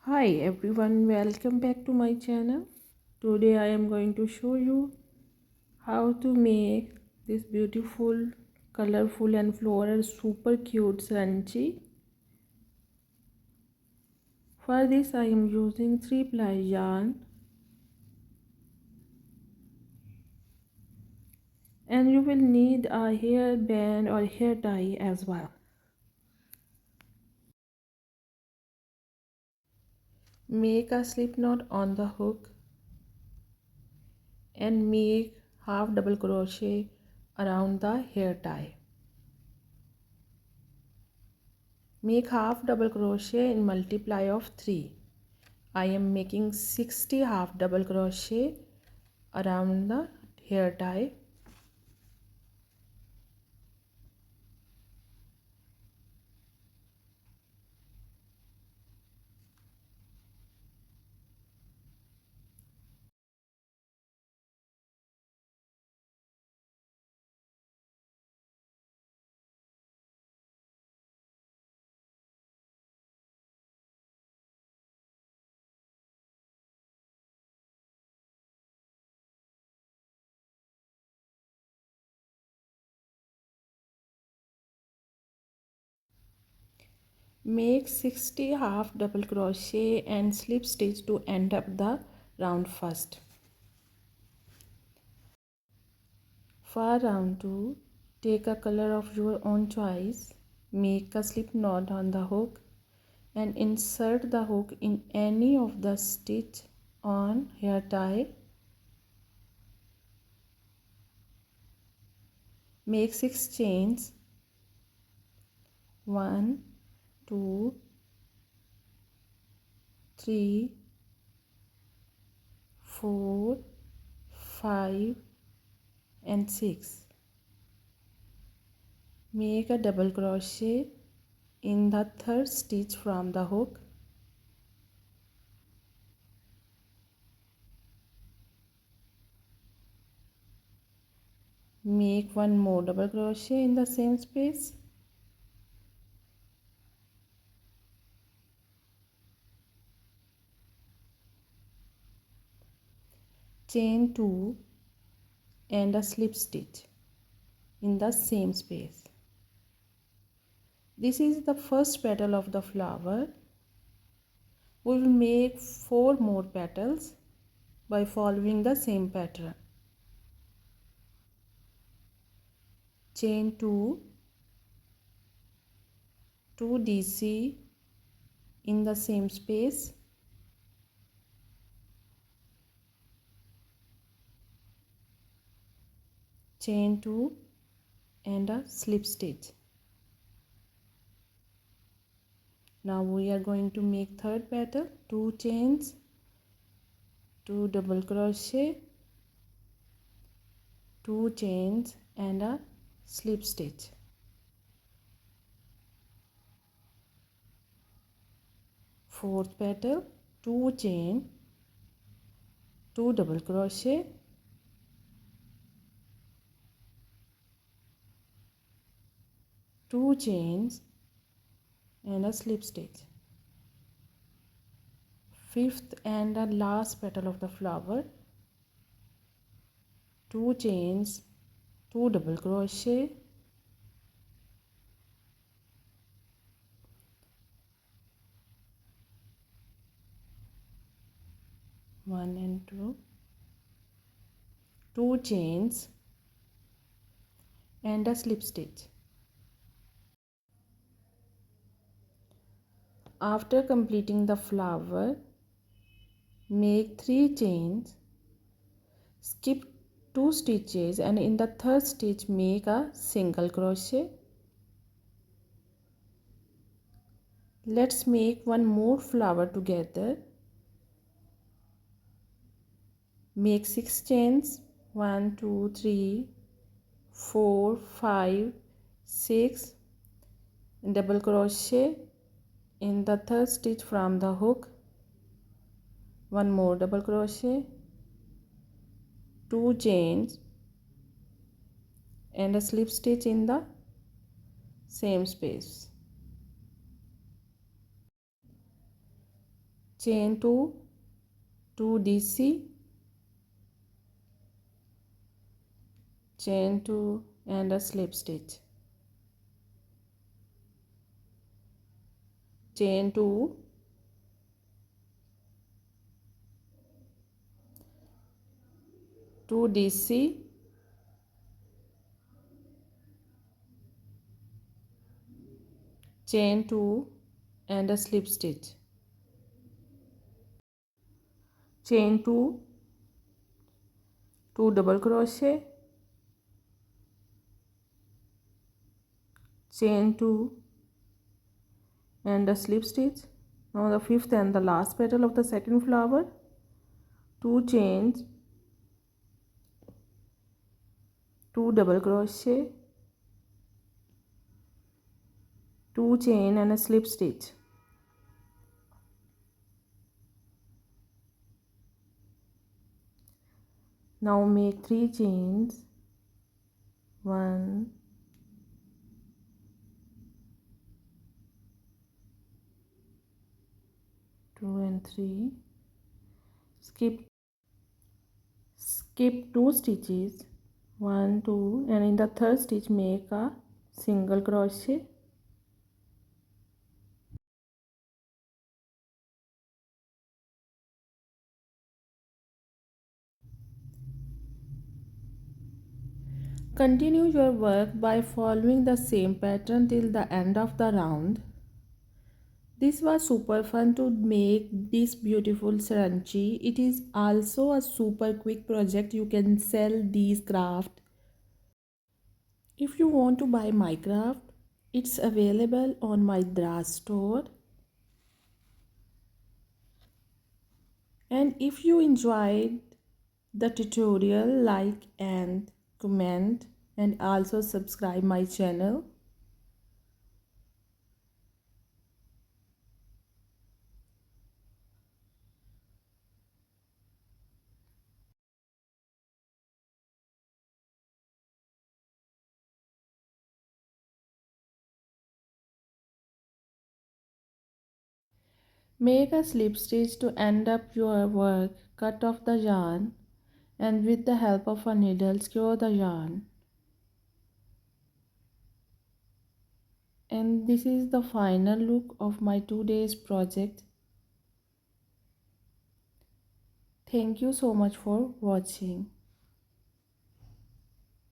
Hi everyone, welcome back to my channel. Today I am going to show you how to make this beautiful, colorful and floral super cute scrunchie. For this I am using 3-ply yarn and you will need a hair band or hair tie as well. Make a slip knot on the hook and make half double crochet around the hair tie. Make half double crochet in multiply of 3. I am making 60 half double crochet around the hair tie. Make 60 half double crochet and slip stitch to end up the round first. For round 2, take a color of your own choice. Make a slip knot on the hook and insert the hook in any of the stitch on hair tie. Make 6 chains. 1, 2, 3, 4, 5 and 6. Make a double crochet in the third stitch from the hook. Make one more double crochet in the same space. Chain 2 and a slip stitch in the same space. This is the first petal of the flower. We will make 4 more petals by following the same pattern. Chain 2, 2 DC in the same space, chain 2 and a slip stitch. Now we are going to make third petal, 2 chains, 2 double crochet, 2 chains and a slip stitch. Fourth petal, 2 chain, 2 double crochet, 2 chains and a slip stitch. Fifth and the last petal of the flower, 2 chains, 2 double crochet, 1 and 2, 2 chains and a slip stitch. After completing the flower, make 3 chains, skip 2 stitches and in the third stitch make a single crochet. Let's make one more flower together. Make 6 chains, 1, 2, 3, 4, 5, 6, double crochet in the third stitch from the hook, one more double crochet, 2 chains and a slip stitch in the same space. chain 2, 2 DC, chain 2 and a slip stitch, chain 2, two DC, chain 2 and a slip stitch, chain 2, 2 double crochet, chain 2 and a slip stitch. Now the fifth and the last petal of the second flower, 2 chains, 2 double crochet, 2 chain and a slip stitch. Now make 3 chains, 1, 2 and 3, skip 2 stitches, 1, 2, and in the third stitch make a single crochet. Continue your work by following the same pattern till the end of the round. This was super fun to make this beautiful scrunchie. It is also a super quick project. You can sell these craft. If you want to buy my craft, it's available on my Dra store. And if you enjoyed the tutorial, like and comment and also subscribe my channel. Make a slip stitch to end up your work, cut off the yarn and with the help of a needle secure the yarn. And this is the final look of my 2 days project. Thank you so much for watching.